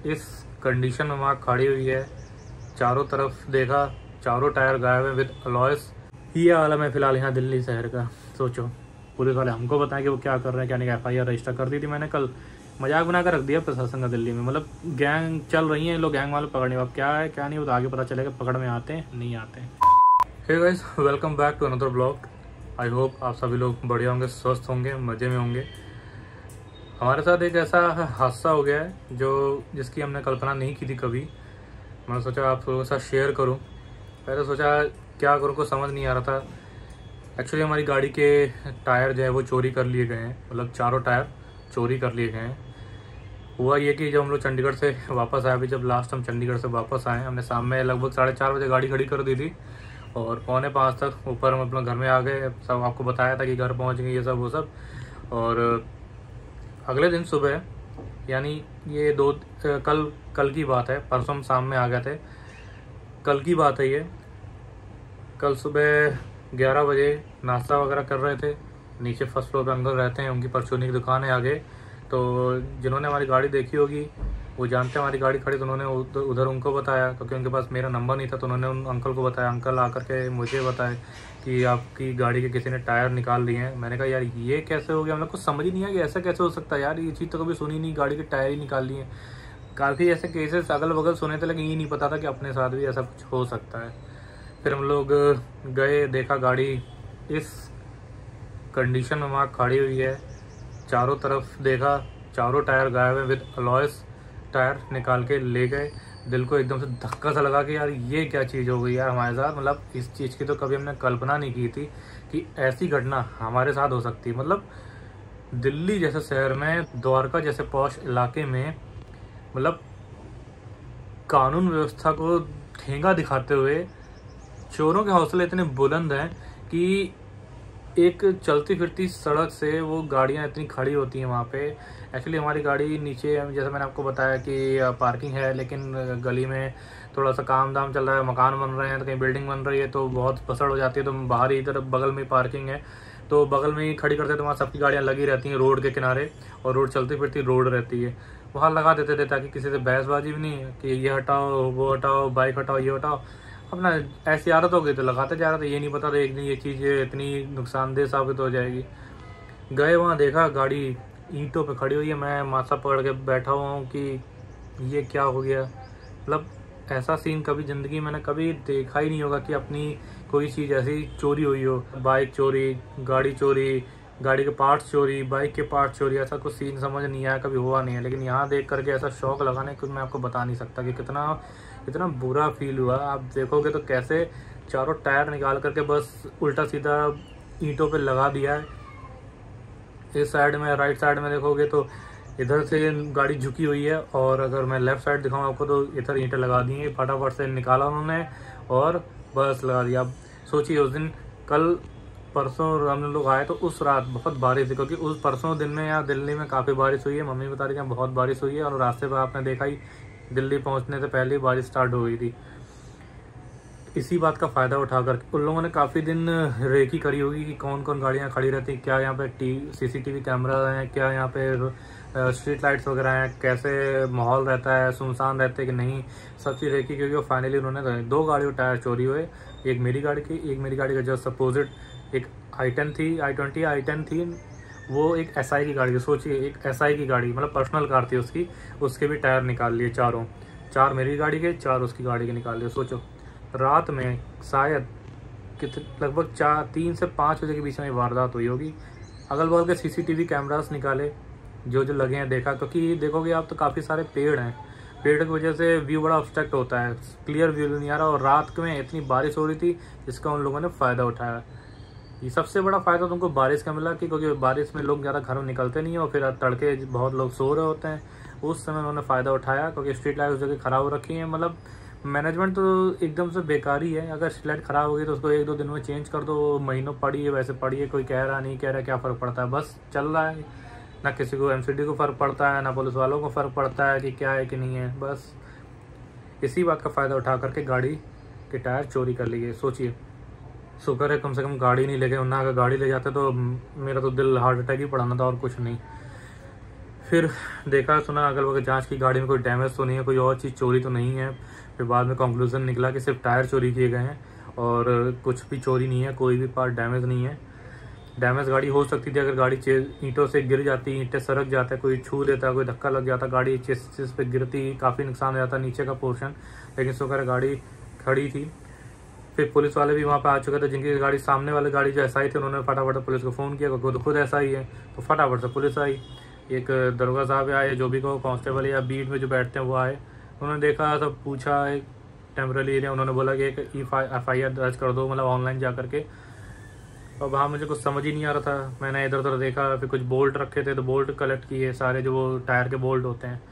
इस कंडीशन में वहाँ खड़ी हुई है। चारों तरफ देखा, चारों टायर गायब है विद अलॉयस। ये आलम है फिलहाल यहाँ दिल्ली शहर का। सोचो, पुलिस वाले हमको बताएं कि वो क्या कर रहे हैं क्या नहीं। FIR रजिस्टर कर दी थी मैंने कल। मजाक बना कर रख दिया प्रशासन का दिल्ली में। मतलब गैंग चल रही है, लोग गैंग वाले पकड़ने। अब क्या है क्या नहीं वो तो आगे पता चलेगा, पकड़ में आते हैं नहीं आते हैं। Hey guys, welcome back to another blog. I hope आप सभी लोग बढ़िया होंगे, स्वस्थ होंगे, मज़े में होंगे। हमारे साथ एक ऐसा हादसा हो गया है जिसकी हमने कल्पना नहीं की थी कभी। मैंने सोचा आप लोगों के साथ शेयर करूं। पहले सोचा क्या करूं, कुछ समझ नहीं आ रहा था। एक्चुअली हमारी गाड़ी के टायर जो है वो चोरी कर लिए गए हैं। मतलब चारों टायर चोरी कर लिए गए हैं। हुआ ये कि जब हम लोग चंडीगढ़ से वापस आए, अभी जब लास्ट हम चंडीगढ़ से वापस आए, हमने शाम में लगभग 4:30 बजे गाड़ी खड़ी कर दी थी और 4:45 तक ऊपर हम अपना घर में आ गए। सब आपको बताया था कि घर पहुंच गए, ये सब वो सब। और अगले दिन सुबह, यानी ये कल की बात है, परसों हम शाम में आ गए थे। कल की बात है ये। कल सुबह 11 बजे नाश्ता वगैरह कर रहे थे। नीचे फर्स्ट फ्लोर पे अंकल रहते हैं, उनकी परचूनी की दुकान है आगे। तो जिन्होंने हमारी गाड़ी देखी होगी वो जानते हैं हमारी गाड़ी खड़ी, तो उन्होंने उधर उनको बताया, क्योंकि उनके पास मेरा नंबर नहीं था। तो उन्होंने उन अंकल को बताया। अंकल आकर के मुझे बताए कि आपकी गाड़ी के किसी ने टायर निकाल लिए हैं। मैंने कहा यार ये कैसे हो गया, हम लोग कुछ समझ ही नहीं आया कि ऐसा कैसे हो सकता है यार। ये चीज़ तो कभी सुनी नहीं, गाड़ी के टायर ही निकाल लिए। काफ़ी ऐसे केसेस अगल बगल सुने थे, लेकिन ये नहीं पता था कि अपने साथ भी ऐसा कुछ हो सकता है। फिर हम लोग गए, देखा गाड़ी इस कंडीशन में वहाँ खड़ी हुई है। चारों तरफ देखा, चारों टायर गायब है विद अलॉयस। टायर निकाल के ले गए। दिल को एकदम से धक्का सा लगा कि यार ये क्या चीज़ हो गई यार हमारे साथ। मतलब इस चीज़ की तो कभी हमने कल्पना नहीं की थी कि ऐसी घटना हमारे साथ हो सकती है। मतलब दिल्ली जैसे शहर में, द्वारका जैसे पॉश इलाके में, मतलब कानून व्यवस्था को ठेंगा दिखाते हुए चोरों के हौसले इतने बुलंद हैं कि एक चलती फिरती सड़क से वो गाड़ियाँ इतनी खड़ी होती हैं वहाँ पे। एक्चुअली हमारी गाड़ी नीचे, जैसे मैंने आपको बताया कि पार्किंग है, लेकिन गली में थोड़ा सा काम दाम चल रहा है, मकान बन रहे हैं, तो कहीं बिल्डिंग बन रही है तो बहुत पसड़ हो जाती है। तो बाहर ही इधर बगल में पार्किंग है, तो बगल में ही खड़ी करते हैं। तो वहाँ सबकी गाड़ियाँ लगी रहती हैं रोड के किनारे, और रोड चलती फिरती रोड रहती है। वहाँ लगा देते थे ताकि किसी से बहसबाजी भी नहीं है कि ये हटाओ वो हटाओ, बाइक हटाओ ये हटाओ। अपना ऐसी आदत हो गई तो लगाते जा रहा था। ये नहीं पता था एक दिन ये चीज़ इतनी नुकसानदेह साबित हो जाएगी। गए वहाँ, देखा गाड़ी ईंटों पे खड़ी हुई है। मैं माथा पकड़ के बैठा हुआ हूँ कि ये क्या हो गया। मतलब ऐसा सीन कभी ज़िंदगी मैंने कभी देखा ही नहीं होगा कि अपनी कोई चीज़ ऐसी चोरी हुई हो। बाइक चोरी, गाड़ी चोरी, गाड़ी के पार्ट्स चोरी, बाइक के पार्ट्स चोरी, ऐसा कुछ सीन समझ नहीं आया, कभी हुआ नहीं है। लेकिन यहाँ देख करके ऐसा शौक लगाने कुछ मैं आपको बता नहीं सकता कि कितना बुरा फील हुआ। आप देखोगे तो कैसे चारों टायर निकाल करके बस उल्टा सीधा ईंटों पे लगा दिया है। इस साइड में, राइट साइड में देखोगे तो इधर से गाड़ी झुकी हुई है, और अगर मैं लेफ्ट साइड दिखाऊँ आपको तो इधर ईंटें लगा दी हैं। फटाफट से निकाला उन्होंने और बस लगा दिया। अब सोचिए उस दिन, कल परसों हम लोग आए तो उस रात बहुत बारिश थी, क्योंकि उस परसों दिन में यहाँ दिल्ली में काफ़ी बारिश हुई है। मम्मी बता रही है बहुत बारिश हुई है, और रास्ते पर आपने देखा ही दिल्ली पहुँचने से पहले ही बारिश स्टार्ट हो गई थी। इसी बात का फ़ायदा उठाकर उन लोगों ने काफ़ी दिन रेकी करी होगी कि कौन कौन गाड़ियाँ खड़ी रहती हैं, क्या यहाँ पे CCTV कैमरा हैं, क्या यहाँ पे स्ट्रीट लाइट्स वगैरह हैं, कैसे माहौल रहता है, सुनसान रहते हैं कि नहीं, सब चीज़ रेकी। क्योंकि फाइनली उन्होंने 2 गाड़ियों टायर चोरी हुए। एक मेरी गाड़ी का जो सपोजिट एक i10 थी, i10 थी, वो एक SI की गाड़ी थी। सोचिए एक SI की गाड़ी, मतलब पर्सनल कार थी उसकी, उसके भी टायर निकाल लिए चारों। 4 मेरी गाड़ी के, 4 उसकी गाड़ी के निकाल लिए। सोचो रात में शायद लगभग 3 से 5 बजे के बीच में वारदात हुई होगी। अगल बगल के CCTV कैमरास निकाले जो लगे हैं, देखा। क्योंकि देखोगे आप तो काफ़ी सारे पेड़ हैं, पेड़ की वजह से व्यू बड़ा ऑब्स्ट्रक्ट होता है, क्लियर व्यू नहीं आ रहा। और रात में इतनी बारिश हो रही थी जिसका उन लोगों ने फ़ायदा उठाया। ये सबसे बड़ा फ़ायदा तुमको बारिश का मिला कि क्योंकि बारिश में लोग ज़्यादा घरों निकलते नहीं, और फिर तड़के बहुत लोग सो रहे होते हैं। उस समय उन्होंने फ़ायदा उठाया, क्योंकि स्ट्रीट लाइट उस जगह ख़राब हो रखी है। मतलब मैनेजमेंट तो एकदम से बेकार ही है। अगर स्ट्रीट लाइट ख़राब हो गई तो उसको 1-2 दिन में चेंज कर दो, महीनों पड़ी है वैसे पड़ी है, कोई कह रहा नहीं कह रहा, क्या फ़र्क पड़ता है, बस चल रहा है। ना किसी को MCD को फ़र्क पड़ता है, ना पुलिस वालों को फ़र्क पड़ता है कि क्या है कि नहीं है। बस इसी बात का फ़ायदा उठा करके गाड़ी के टायर चोरी कर लिए। सोचिए, शुक्र है कम से कम गाड़ी नहीं ले गए, वरना अगर गाड़ी ले जाते तो मेरा तो दिल हार्ट अटैक ही पड़ाना था और कुछ नहीं। फिर देखा सुना अगल बगल जांच की, गाड़ी में कोई डैमेज तो नहीं है, कोई और चीज़ चोरी तो नहीं है। फिर बाद में कंक्लूजन निकला कि सिर्फ टायर चोरी किए गए हैं और कुछ भी चोरी नहीं है, कोई भी पार्ट डैमेज नहीं है। डैमेज गाड़ी हो सकती थी अगर गाड़ी ईंटों से गिर जाती, ईंटें सरक जाता, कोई छू देता, कोई धक्का लग जाता, गाड़ी चेसिस पे गिरती, काफ़ी नुकसान हो जाता नीचे का पोर्शन। लेकिन शुक्र गाड़ी खड़ी थी। फिर पुलिस वाले भी वहाँ पे आ चुके थे, जिनकी गाड़ी सामने वाली गाड़ी जो एसआई थे उन्होंने फटाफट पुलिस को फ़ोन किया, खुद एसआई है तो फटाफट से पुलिस आई। एक दरोगा साहब आए, जो भी को कांस्टेबल या बीट में जो बैठते हैं वो आए। उन्होंने देखा, सब पूछा, एक टेम्पररी एरिया, उन्होंने बोला कि एक FIR दर्ज कर दो, मतलब ऑनलाइन जा करके। और वहाँ मुझे कुछ समझ ही नहीं आ रहा था। मैंने इधर उधर देखा, फिर कुछ बोल्ट रखे थे तो बोल्ट कलेक्ट किए, सारे जो वो टायर के बोल्ट होते हैं।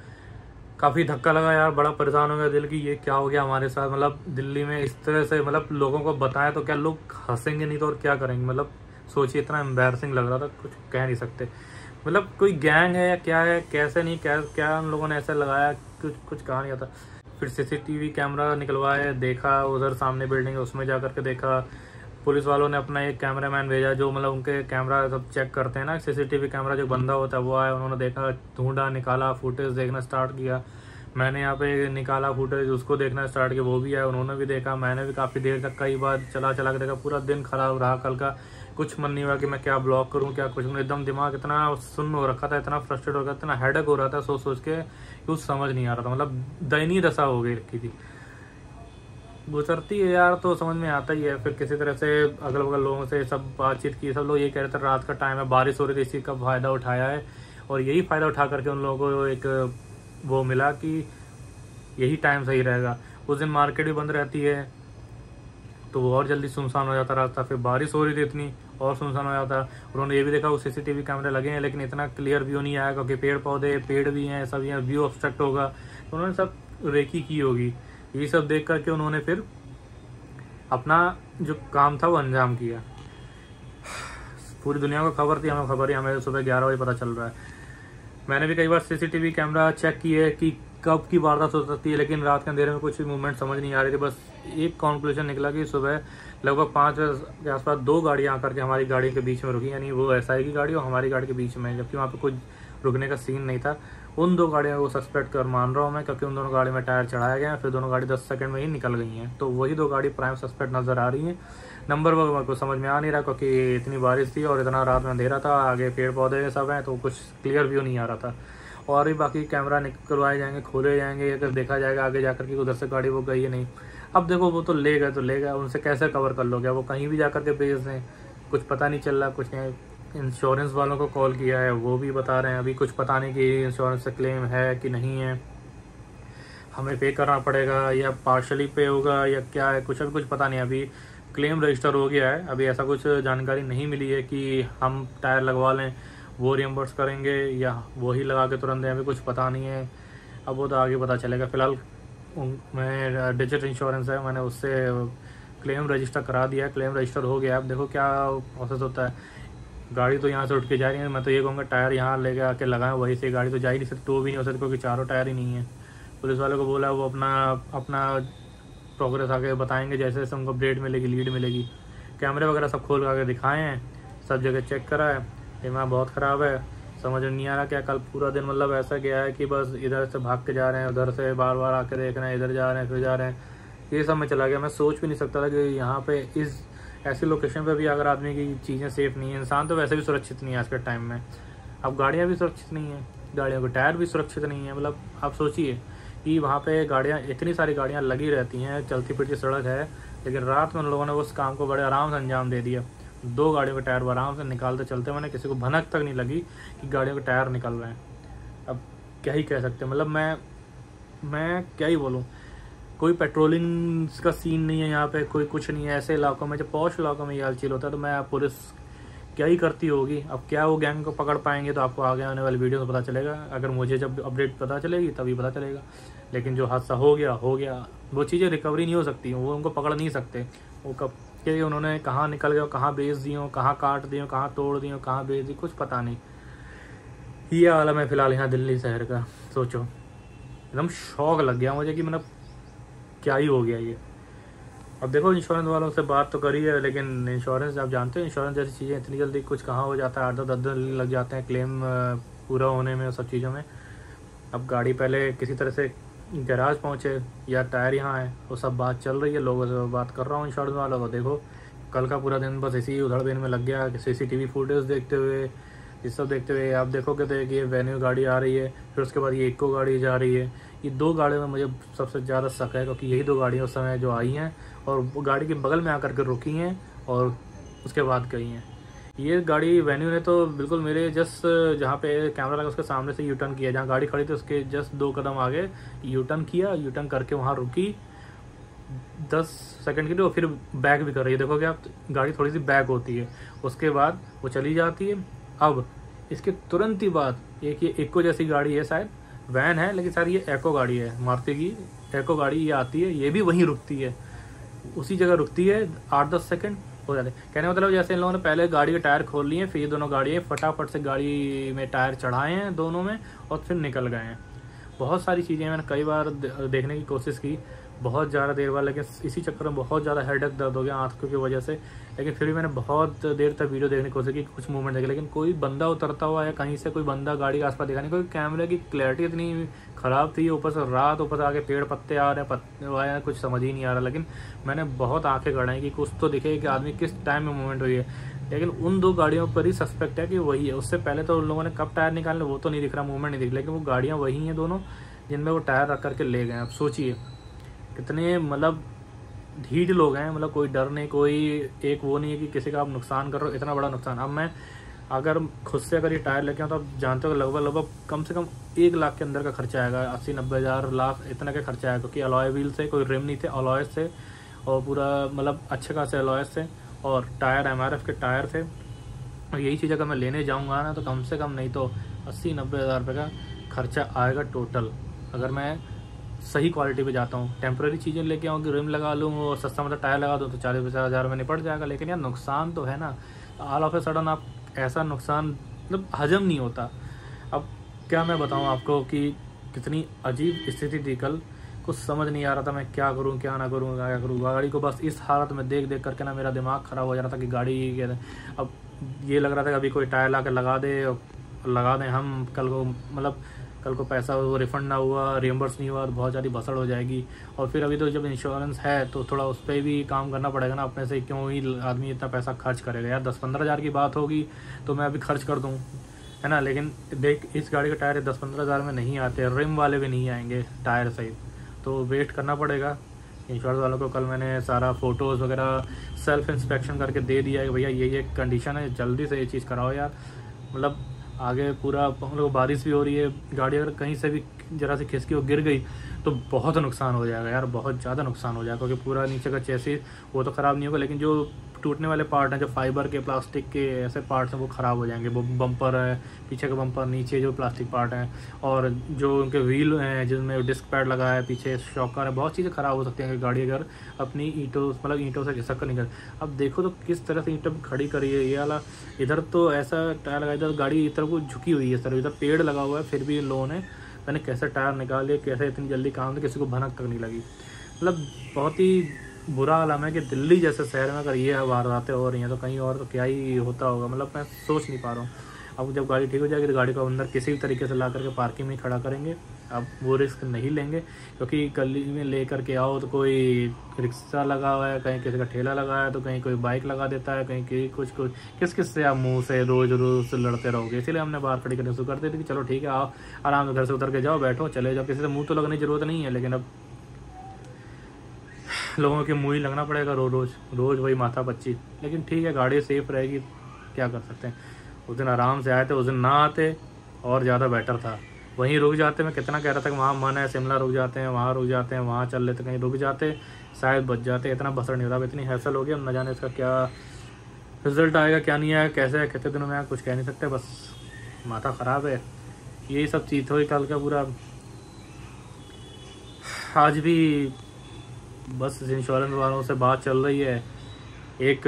काफ़ी धक्का लगा यार, बड़ा परेशान हो गया दिल की, ये क्या हो गया हमारे साथ। मतलब दिल्ली में इस तरह से, मतलब लोगों को बताया तो क्या लोग हंसेंगे नहीं तो और क्या करेंगे। मतलब सोचिए, इतना एम्बैरसिंग लग रहा था, कुछ कह नहीं सकते। मतलब कोई गैंग है या क्या है, कैसे नहीं, क्या उन लोगों ने ऐसा लगाया, कुछ कहा नहीं आता। फिर CCTV कैमरा निकलवाए, देखा उधर सामने बिल्डिंग है उसमें जा करके देखा। पुलिस वालों ने अपना एक कैमरामैन भेजा, जो मतलब उनके कैमरा सब चेक करते हैं ना, CCTV कैमरा जो बंदा होता है वो आया, उन्होंने देखा, ढूंढा, निकाला, फुटेज देखना स्टार्ट किया। मैंने यहाँ पे निकाला फुटेज, उसको देखना स्टार्ट किया, वो भी आया, उन्होंने भी देखा। मैंने भी काफ़ी देर तक कई बार चला के देखा। पूरा दिन खराब रहा कल का, कुछ मन नहीं हुआ कि मैं क्या ब्लॉग करूँ, क्या कुछ। एकदम दिमाग इतना सुन्न हो रखा था, इतना फ्रस्ट्रेट हो रखा था, इतना हेडेक हो रहा था सोच के, कुछ समझ नहीं आ रहा था। मतलब दयनीय दशा हो गई रखी थी। गुजरती है यार तो समझ में आता ही है। फिर किसी तरह से अगल बगल लोगों से सब बातचीत की, सब लोग ये कह रहे थे रात का टाइम है, बारिश हो रही थी, इसी का फ़ायदा उठाया है। और यही फ़ायदा उठा करके उन लोगों को एक वो मिला कि यही टाइम सही रहेगा। उस दिन मार्केट भी बंद रहती है तो वो और जल्दी सुनसान हो जाता रास्ता। फिर बारिश हो रही थी इतनी, और सुनसान हो जाता। उन्होंने ये भी देखा, वो CCTV कैमरे लगे हैं लेकिन इतना क्लियर व्यू नहीं आया, क्योंकि पेड़ पौधे, पेड़ भी हैं, सब यहाँ व्यू ऑब्स्ट्रक्ट होगा, तो उन्होंने सब रेकी की होगी। ये सब देख करके उन्होंने फिर अपना जो काम था वो अंजाम किया। पूरी दुनिया को खबर थी, हमें खबर ही, हमें सुबह 11 बजे पता चल रहा है। मैंने भी कई बार CCTV कैमरा चेक किए कि कब की वारदात हो सकती है, लेकिन रात के अंधेरे में कुछ भी मूवमेंट समझ नहीं आ रही थी। बस एक कंक्लूजन निकला कि सुबह लगभग 5 के आसपास 2 गाड़ियाँ आकर के हमारी गाड़ी के बीच में रुकी, यानी वो SI की गाड़ी और हमारी गाड़ी के बीच में, जबकि वहाँ पे कुछ रुकने का सीन नहीं था। उन 2 गाड़ियों को सस्पेक्ट कर मान रहा हूँ मैं, क्योंकि उन दोनों गाड़ी में टायर चढ़ाया गया, फिर दोनों गाड़ी 10 सेकंड में ही निकल गई हैं। तो वही 2 गाड़ी प्राइम सस्पेक्ट नज़र आ रही हैं। नंबर वगैरह को समझ में आ नहीं रहा, क्योंकि इतनी बारिश थी और इतना रात में अंधेरा था, आगे पेड़ पौधे सब हैं, तो कुछ क्लियर व्यू नहीं आ रहा था। और भी बाकी कैमरा निकलवाए जाएंगे, खोले जाएंगे, अगर देखा जाएगा आगे जाकर के उधर से गाड़ी वो गई है नहीं। अब देखो, वो तो ले गए तो ले गए, उनसे कैसे कवर कर लोगे, वो कहीं भी जा कर के बेच दें, कुछ पता नहीं चल रहा। कुछ नहीं, इंश्योरेंस वालों को कॉल किया है, वो भी बता रहे हैं अभी कुछ पता नहीं कि इंश्योरेंस से क्लेम है कि नहीं है, हमें पे करना पड़ेगा या पार्शली पे होगा या क्या है, कुछ अभी कुछ पता नहीं। अभी क्लेम रजिस्टर हो गया है, अभी ऐसा कुछ जानकारी नहीं मिली है कि हम टायर लगवा लें वो रियम्बर्स करेंगे या वही लगा के तुरंत दें, अभी कुछ पता नहीं है। अब वो तो आगे पता चलेगा। फ़िलहाल मैं डिजिटल इंश्योरेंस है, मैंने उससे क्लेम रजिस्टर करा दिया है, क्लेम रजिस्टर हो गया है। अब देखो क्या प्रोसेस होता है। गाड़ी तो यहाँ से उठ के जा रही है, मैं तो ये कहूँगा टायर यहाँ लेके आके लगाएं, वहीं से गाड़ी तो जा ही नहीं सकती, टो भी नहीं हो सकती, क्योंकि चारों टायर ही नहीं है। पुलिस वालों को बोला, वो अपना प्रोग्रेस आगे बताएंगे, जैसे जैसे उनको अपडेट मिलेगी, लीड मिलेगी। कैमरे वगैरह सब खोल के दिखाए हैं, सब जगह चेक करा है। दिमाग बहुत ख़राब है, समझ नहीं आ रहा क्या। कल पूरा दिन मतलब ऐसा गया है कि बस इधर से भाग के जा रहे हैं, उधर से बार बार आके देख रहे हैं, इधर जा रहे हैं, फिर जा रहे हैं, ये सब में चला गया। मैं सोच भी नहीं सकता था कि यहाँ पे इस ऐसी लोकेशन पे भी अगर आदमी की चीज़ें सेफ़ नहीं है। इंसान तो वैसे भी सुरक्षित नहीं है आज के टाइम में, अब गाड़ियाँ भी सुरक्षित नहीं है, गाड़ियों के टायर भी सुरक्षित नहीं है। मतलब आप सोचिए कि वहाँ पे गाड़ियाँ, इतनी सारी गाड़ियाँ लगी रहती हैं, चलती फिरती सड़क है, लेकिन रात में उन लोगों ने उस काम को बड़े आराम से अंजाम दे दिया। 2 गाड़ियों के टायर आराम से निकालते चलते, मैंने किसी को भनक तक नहीं लगी कि गाड़ियों के टायर निकल रहे हैं। अब क्या ही कह सकते हैं, मतलब मैं क्या ही बोलूँ। कोई पेट्रोलिंग का सीन नहीं है यहाँ पे, कोई कुछ नहीं है। ऐसे इलाकों में, जब पॉश इलाकों में ये हाल चील होता है, तो मैं पुलिस क्या ही करती होगी। अब क्या वो गैंग को पकड़ पाएंगे तो आपको आगे आने वाली वीडियो में पता चलेगा। अगर मुझे जब अपडेट पता चलेगी तभी पता चलेगा। लेकिन जो हादसा हो गया, वो चीज़ें रिकवरी नहीं हो सकती, वो उनको पकड़ नहीं सकते। वो कब के उन्होंने कहाँ निकल गए, कहाँ बेच दिए, कहाँ काट दिए, कहाँ तोड़ दिए, कहाँ बेच दी, कुछ पता नहीं। ये आलम है फिलहाल यहाँ दिल्ली शहर का। सोचो, एकदम शौक लग गया मुझे कि मतलब क्या ही हो गया ये। अब देखो, इंश्योरेंस वालों से बात तो करी है, लेकिन इंश्योरेंस आप जानते हो, इंश्योरेंस जैसी चीज़ें इतनी जल्दी कुछ कहाँ हो जाता है, 8-10 दिन लग जाते हैं क्लेम पूरा होने में, सब चीज़ों में। अब गाड़ी पहले किसी तरह से गैराज पहुँचे या टायर यहाँ है, वो सब बात चल रही है, लोगों से बात कर रहा हूँ इंश्योरेंस वालों को। देखो कल का पूरा दिन बस इसी उधड़ बेन में लग गया, CCTV फुटेज देखते हुए, ये सब देखते हुए। आप देखोगे तो कि ये वेन्यू गाड़ी आ रही है, फिर उसके बाद ये इको गाड़ी जा रही है। ये 2 गाड़ियों में मुझे सबसे ज़्यादा शक है, क्योंकि यही 2 गाड़ियाँ उस समय जो आई हैं और वो गाड़ी के बगल में आकर के रुकी हैं और उसके बाद गई हैं। ये गाड़ी वेन्यू ने तो बिल्कुल मेरे जस्ट जहाँ पे कैमरा लगा उसके सामने से U-टर्न किया, जहाँ गाड़ी खड़ी थी उसके जस्ट 2 कदम आगे U-टर्न किया, U-टर्न करके वहाँ रुकी 10 सेकंड के लिए, और फिर बैक भी कर रही है। देखोगे आप गाड़ी थोड़ी सी बैक होती है, उसके बाद वो चली जाती है। अब इसके तुरंत ही बाद एक ये इको जैसी गाड़ी है, शायद वैन है लेकिन शायद ये एको गाड़ी है, मारुति की एको गाड़ी ये आती है, ये भी वहीं रुकती है, उसी जगह रुकती है। 8-10 सेकंड हो जाते। कहने का मतलब जैसे इन लोगों ने पहले गाड़ी के टायर खोल लिए, फिर ये दोनों गाड़ियाँ फटाफट से गाड़ी में टायर चढ़ाए हैं दोनों में और फिर निकल गए हैं। बहुत सारी चीज़ें मैंने कई बार देखने की कोशिश की, बहुत ज़्यादा देर बाद, लेकिन इसी चक्कर में बहुत ज़्यादा हेडेक दर्द हो गया आंखों की वजह से। लेकिन फिर भी मैंने बहुत देर तक वीडियो देखने की कोशिश की, कुछ मूवमेंट देखे, लेकिन कोई बंदा उतरता हुआ या कहीं से कोई बंदा गाड़ी के आसपास दिखा नहीं, क्योंकि कैमरे की क्लैरिटी इतनी ख़राब थी, ऊपर से रात, ऊपर से आगे पेड़ पत्ते आ रहे हैं, कुछ समझ ही नहीं आ रहा। लेकिन मैंने बहुत आंखें गड़ाई कि कुछ तो दिखे कि आदमी किस टाइम में मूवमेंट हुई है। लेकिन उन 2 गाड़ियों पर ही सस्पेक्ट है कि वही है। उससे पहले तो उन लोगों ने कब टायर निकाले वो तो नहीं दिख रहा, मूवमेंट नहीं दिख, लेकिन वो गाड़ियाँ वही हैं दोनों जिनमें वो टायर रख करके ले गए। अब सोचिए कितने मतलब ढीठ लोग हैं, मतलब कोई डर नहीं, कोई एक वो नहीं है कि किसी का आप नुकसान कर रहे हो, इतना बड़ा नुकसान। अब मैं अगर खुद से अगर ये टायर लेके आऊँ तो आप जानते हो लगभग कम से कम 1 लाख के अंदर का खर्चा आएगा, 80-90 हज़ार लाख इतना का खर्चा आएगा, क्योंकि अलॉय व्हील से, कोई रिम नहीं थे, अलॉय से, और पूरा मतलब अच्छे खासे अलॉय से, और टायर MRF के टायर थे। और यही चीज़ अगर मैं लेने जाऊँगा ना तो कम से कम नहीं तो 80-90 हज़ार रुपये का खर्चा आएगा टोटल। अगर मैं सही क्वालिटी पे जाता हूँ, टेम्प्रेरी चीज़ें लेके आऊँगी, रिम लगा लूँ और सस्ता मतलब टायर लगा दूँ तो 40-50 हज़ार में निपट जाएगा। लेकिन यार नुकसान तो है ना, ऑल ऑफ ए सडन आप ऐसा नुकसान मतलब हजम नहीं होता। अब क्या मैं बताऊँ आपको कि कितनी अजीब स्थिति थी कल, कुछ समझ नहीं आ रहा था मैं क्या करूँ क्या ना करूँ क्या करूँ। गाड़ी को बस इस हालत में देख देख करके ना मेरा दिमाग ख़राब हो जा रहा था कि गाड़ी, अब ये लग रहा था कि अभी कोई टायर ला कर लगा दें हम, कल को मतलब कल को पैसा वो रिफ़ंड ना हुआ, रिएम्बर्स नहीं हुआ तो बहुत ज़्यादा भसड़ हो जाएगी। और फिर अभी तो जब इंश्योरेंस है तो थोड़ा उस पर भी काम करना पड़ेगा ना, अपने से क्यों ही आदमी इतना पैसा खर्च करेगा यार। 10-15 हज़ार की बात होगी तो मैं अभी खर्च कर दूँ, है ना। लेकिन देख इस गाड़ी के टायर 10-15 हज़ार में नहीं आते, रिम वाले भी नहीं आएंगे टायर सहित, तो वेट करना पड़ेगा इंश्योरेंस वालों को। कल मैंने सारा फ़ोटोज़ वगैरह सेल्फ इंस्पेक्शन करके दे दिया है कि भैया ये कंडीशन है, जल्दी से ये चीज़ कराओ यार। मतलब आगे पूरा हम लोग बारिश भी हो रही है, गाड़ी अगर कहीं से भी ज़रा सी खिसकी और गिर गई तो बहुत नुकसान हो जाएगा यार, बहुत ज़्यादा नुकसान हो जाएगा। क्योंकि पूरा नीचे का चेसिस वो तो ख़राब नहीं होगा, लेकिन जो टूटने वाले पार्ट हैं, जो फाइबर के, प्लास्टिक के ऐसे पार्ट्स हैं वो ख़राब हो जाएंगे। वो बम्पर है, पीछे का बम्पर, नीचे जो प्लास्टिक पार्ट हैं, और जो उनके व्हील हैं जिसमें डिस्क पैड लगा है, पीछे शॉकर है, बहुत चीज़ें ख़राब हो सकती हैं गाड़ी अगर अपनी ईंटों से घिसक कर निकल। अब देखो तो किस तरह से ईंटें खड़ी करी है ये वाला, इधर तो ऐसा टायर लगा, इधर गाड़ी इधर को झुकी हुई है सर, इधर पेड़ लगा हुआ है, फिर भी इन लोगों ने मैंने कैसे टायर निकाले, कैसे इतनी जल्दी काम था, किसी को भनक तक नहीं लगी। मतलब बहुत ही बुरा हालम है कि दिल्ली जैसे शहर में अगर ये वारदातें हो रही हैं तो कहीं और तो क्या ही होता होगा, मतलब मैं सोच नहीं पा रहा हूँ। अब जब गाड़ी ठीक हो जाएगी तो गाड़ी को अंदर किसी भी तरीके से ला करके पार्किंग में खड़ा करेंगे। अब वो रिस्क नहीं लेंगे, क्योंकि गली में ले करके आओ तो कोई रिक्शा लगा हुआ है, कहीं किसी का ठेला लगा है, तो कहीं कोई बाइक लगा देता है, कहीं कुछ किस से आप मुँह से रोज़ लड़ते रहोगे। इसीलिए हमने बाहर खड़ी करने शुरू कर दी थी कि चलो ठीक है, आओ आराम से घर से उतर के जाओ, बैठो, चले जाओ, किसी से मुँह तो लगने की ज़रूरत नहीं है। लेकिन अब लोगों के मुँह ही लगना पड़ेगा रोज़ वही माथा पच्ची। लेकिन ठीक है, गाड़ी सेफ रहेगी, क्या कर सकते हैं। उस दिन आराम से आए थे, उस दिन ना आते और ज़्यादा बेटर था। वहीं रुक जाते, मैं कितना कह रहा था कि वहाँ मन है, शिमला रुक जाते हैं, वहाँ रुक जाते हैं, वहाँ चल लेते, कहीं रुक जाते, शायद बच जाते। इतना बसर नहीं होता। अब इतनी हैसल हो गई, अब न जाने इसका क्या रिजल्ट आएगा क्या नहीं आएगा, कैसे कितने दिनों में आएगा, कुछ कह नहीं सकते। बस माथा ख़राब है, यही सब चीज़ हुई कल का पूरा। आज भी बस इंश्योरेंस वालों से बात चल रही है। एक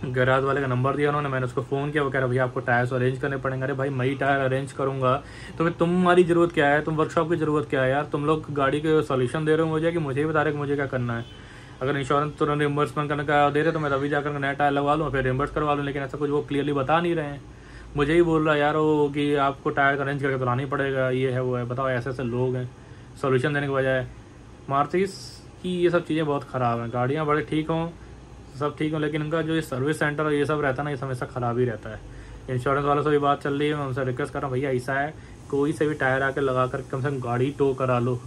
गैराज वाले का नंबर दिया उन्होंने, मैंने उसको फ़ोन किया, वो कह रहा भैया आपको टायर्स अरेंज करने पड़ेंगे। अरे भाई मैं ही टायर अरेंज करूँगा तो फिर तुम्हारी ज़रूरत क्या है, तुम वर्कशॉप की ज़रूरत क्या है यार। तुम लोग गाड़ी के सॉल्यूशन दे रहे हो मुझे कि मुझे ही बता रहे कि मुझे क्या करना है। अगर इंश्योरेंस तुरंत रिम्बर्समेंट करने का दे रहे तो मैं तभी जाकर नया टायर लगवा लूँ, फिर रिम्बर्स करवा लूँ। लेकिन ऐसा कुछ वो क्लियरली बता नहीं रहे हैं। मुझे ही बोल रहा है यार वो कि आपको टायर अरेंज करके तो लाना ही पड़ेगा, ये है वो है। बताओ ऐसे ऐसे लोग हैं, सोल्यूशन देने के बजाय। मारुति की ये सब चीज़ें बहुत ख़राब हैं। गाड़ियाँ बड़े ठीक हों, सब ठीक हो, लेकिन इनका जो ये सर्विस सेंटर और ये सब रहता है ना, ये हमेशा ख़राब ही रहता है। इंश्योरेंस वालों से भी बात चल रही है, मैं उनसे रिक्वेस्ट कर रहा हूँ, भैया ऐसा है कोई से भी टायर आके लगा कर कम से कम गाड़ी टो करा लो।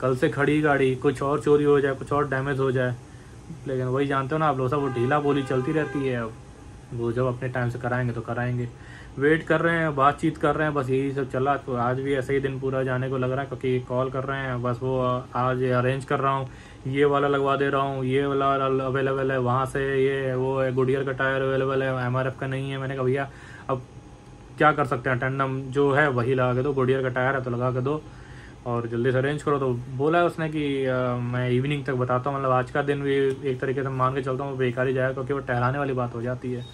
कल से खड़ी गाड़ी कुछ और चोरी हो जाए, कुछ और डैमेज हो जाए, लेकिन वही जानते हो ना आप लोग सब, वो ढीला बोली चलती रहती है। अब वो जब अपने टाइम से कराएंगे तो कराएंगे। वेट कर रहे हैं, बातचीत कर रहे हैं, बस यही सब चला। तो आज भी ऐसे ही दिन पूरा जाने को लग रहा है, क्योंकि कॉल कर रहे हैं, बस वो आज अरेंज कर रहा हूँ, ये वाला लगवा दे रहा हूँ, ये वाला अवेलेबल है, वहाँ से ये वो है, गुडियर का टायर अवेलेबल है, MRF का नहीं है। मैंने कहा भैया अब क्या कर सकते हैं, टेंडम जो है वही लगा के दो, गुडियर का टायर है तो लगा के दो और जल्दी से अरेंज करो। तो बोला है उसने कि मैं इवनिंग तक बताता हूँ, मतलब आज का दिन भी एक तरीके से मान के चलता हूँ बेकार ही जाएगा, क्योंकि वो टहलाने वाली बात हो जाती है।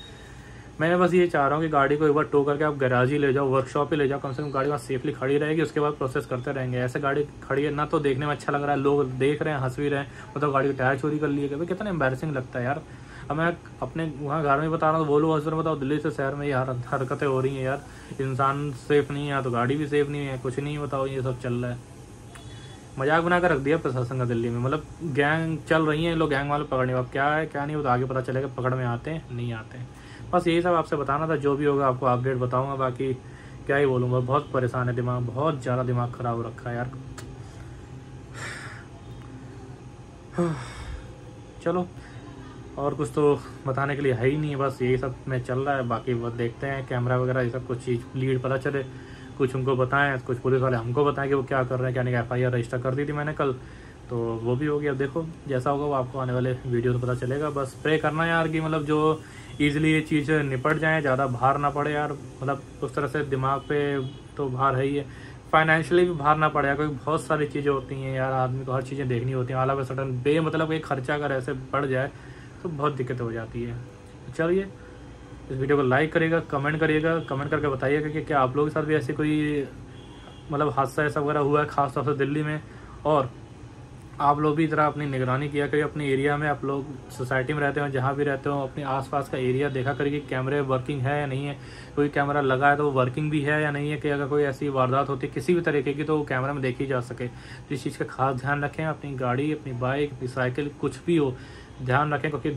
मैं बस ये चाह रहा हूँ कि गाड़ी को एक बार टो करके आप गैराज ही ले जाओ, वर्कशॉप ही ले जाओ, कम से कम गाड़ी वहाँ सेफली खड़ी रहेगी, उसके बाद प्रोसेस करते रहेंगे। ऐसे गाड़ी खड़ी है ना तो देखने में अच्छा लग रहा है, लोग देख रहे हैं, हंस भी रहे हैं, मतलब गाड़ी का टायर चोरी कर लिए, कितना एम्बैरेसिंग लगता है यार। अब मैं अपने वहाँ घर में बता रहा हूँ तो बोलो हस्बैंड बताओ, दिल्ली से शहर में ये हरकतें हो रही हैं यार। इंसान सेफ नहीं है तो गाड़ी भी सेफ नहीं है, कुछ नहीं, बताओ ये सब चल रहा है। मजाक बना कर रख दिया प्रशासन का दिल्ली में, मतलब गैंग चल रही है, लोग गैंग वाले पकड़ने, अब क्या है क्या नहीं वो तो आगे पता चलेगा, पकड़ में आते हैं नहीं आते हैं। बस यही सब आपसे बताना था, जो भी होगा आपको अपडेट बताऊंगा। बाकी क्या ही बोलूँगा, बहुत परेशान है, दिमाग बहुत ज़्यादा दिमाग ख़राब हो रखा है यार। चलो और कुछ तो बताने के लिए है ही नहीं, बस यही सब में चल रहा है। बाकी बस देखते हैं कैमरा वगैरह ये सब कुछ चीज़ लीड पता चले, कुछ उनको बताएं, कुछ पुलिस वाले हमको बताएं कि वो क्या कर रहे हैं क्या नहीं। FIR रजिस्टर कर दी थी मैंने कल, तो वो भी हो गया। अब देखो जैसा होगा वो आपको आने वाले वीडियो से पता चलेगा। बस प्रे करना यार कि मतलब जो ईजिली ये चीज़ निपट जाए, ज़्यादा भार ना पड़े यार, मतलब उस तरह से दिमाग पे तो भार है ही है, फाइनेंशियली भी भार ना पड़े यार, क्योंकि बहुत सारी चीज़ें होती हैं यार, आदमी को हर चीज़ें देखनी होती हैं। ऑल सडन बेमतलब एक खर्चा अगर ऐसे बढ़ जाए तो बहुत दिक्कत हो जाती है। चलिए इस वीडियो को लाइक करिएगा, कमेंट करिएगा, कमेंट करके बताइएगा कि क्या आप लोगों के साथ भी ऐसे कोई मतलब हादसा ऐसा वगैरह हुआ है, खासतौर से दिल्ली में। और आप लोग भी इस तरह अपनी निगरानी किया करिए अपने एरिया में, आप लोग सोसाइटी में रहते हो जहाँ भी रहते हो, अपने आसपास का एरिया देखा करिए कि कैमरे वर्किंग है या नहीं है, कोई कैमरा लगा है तो वो वर्किंग भी है या नहीं है, कि अगर कोई ऐसी वारदात होती है किसी भी तरीके की तो वो कैमरा में देखी जा सके। तो इस चीज़ का खास ध्यान रखें, अपनी गाड़ी, अपनी बाइक, अपनी साइकिल कुछ भी हो ध्यान रखें, क्योंकि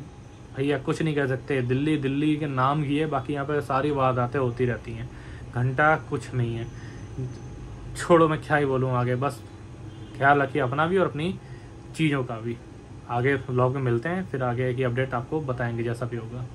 भैया कुछ नहीं कह सकते, दिल्ली दिल्ली के नाम की है, बाकी यहाँ पर सारी वारदातें होती रहती हैं, घंटा कुछ नहीं है। छोड़ो मैं क्या ही बोलूँ आगे, बस ख्याल रखिए अपना भी और अपनी चीज़ों का भी। आगे व्लॉग में मिलते हैं, फिर आगे की अपडेट आपको बताएंगे जैसा भी होगा।